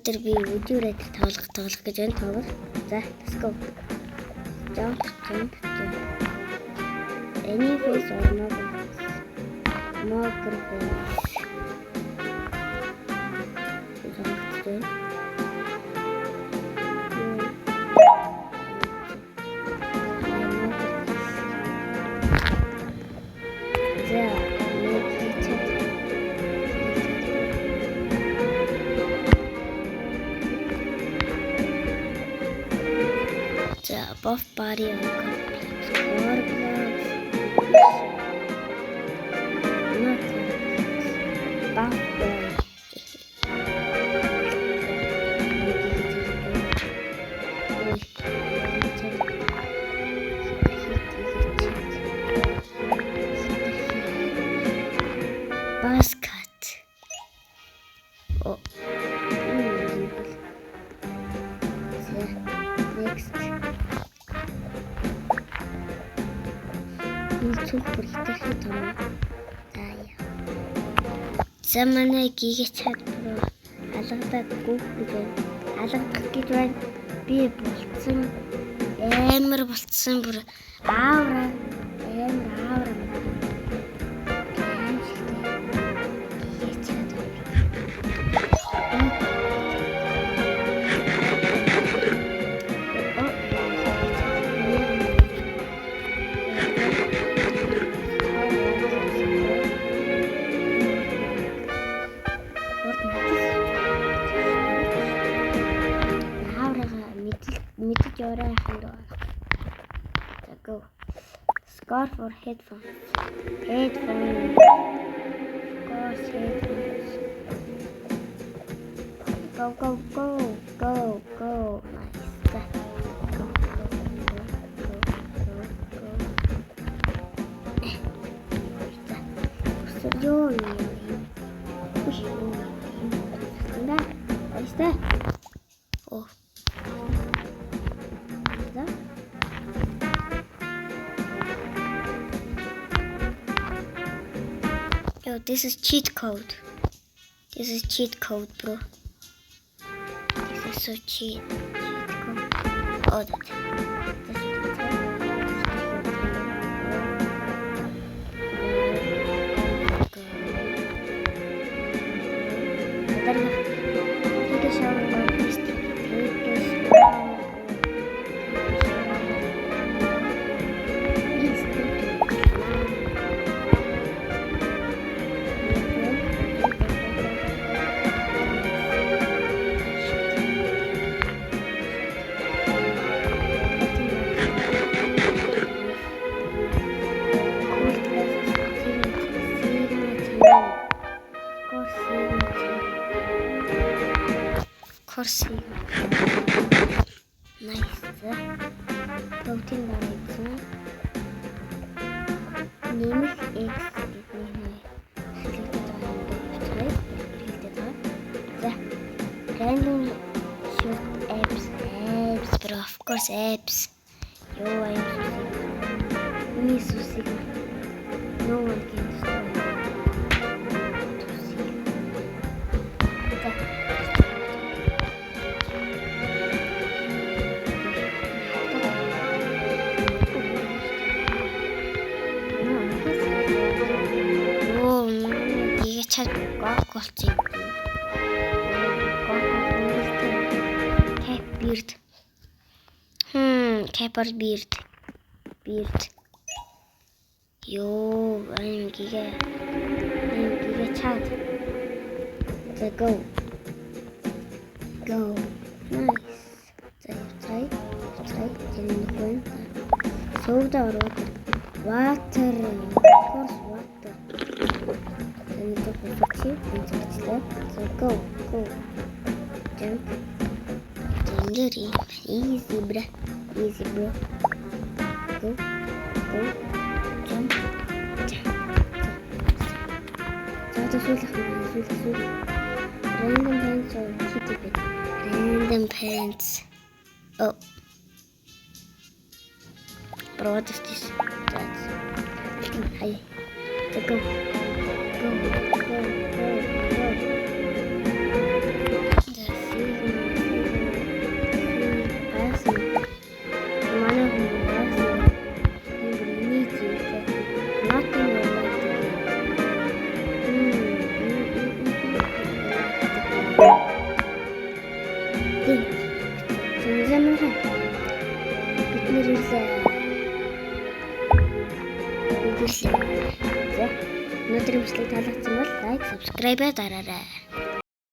Later би Would You Rather тоглох гэж байна тоглох. За, let's go. Jump. Any face or no face. Mocker face. Buff body on complex war gloves. Not buff body. Buzz cut. Oh. Next. Super hitтэй том. За манай гигээ чад бро алгадаад гүүх гэж алгадах гэж байна. Би болцсон амар болцсон бүр аавра. Мэдэж орой хандаа. За go. Scarf or headphones? Headphones. Of course, headphones. Go. Nice. Go. What is that? Oh. Yo, this is cheat code. This is cheat code, bro. This is so cheat code. Oh, that's take a shower, please. Corsi. Nice. Protein barrier. Name X. Random shoot apps, bro. Of course, apps. Yo, I am so sick. No one can stop. Gok болчих. Cap beard. Capper beard. Yo, I'm giga chat. So go. Nice. Try. Getting the point. Soda or water. Of course, water. And the perfect so go. Jump. Easy, bro. Go. Jump. Random pants or kitty bit. Random pants. Oh. Bro, what is this? That's hi. So go. The feeling хэлүүлээ. За өнөөдрийн бичлэг таалагдсан бол лайк, subscribe дараарай.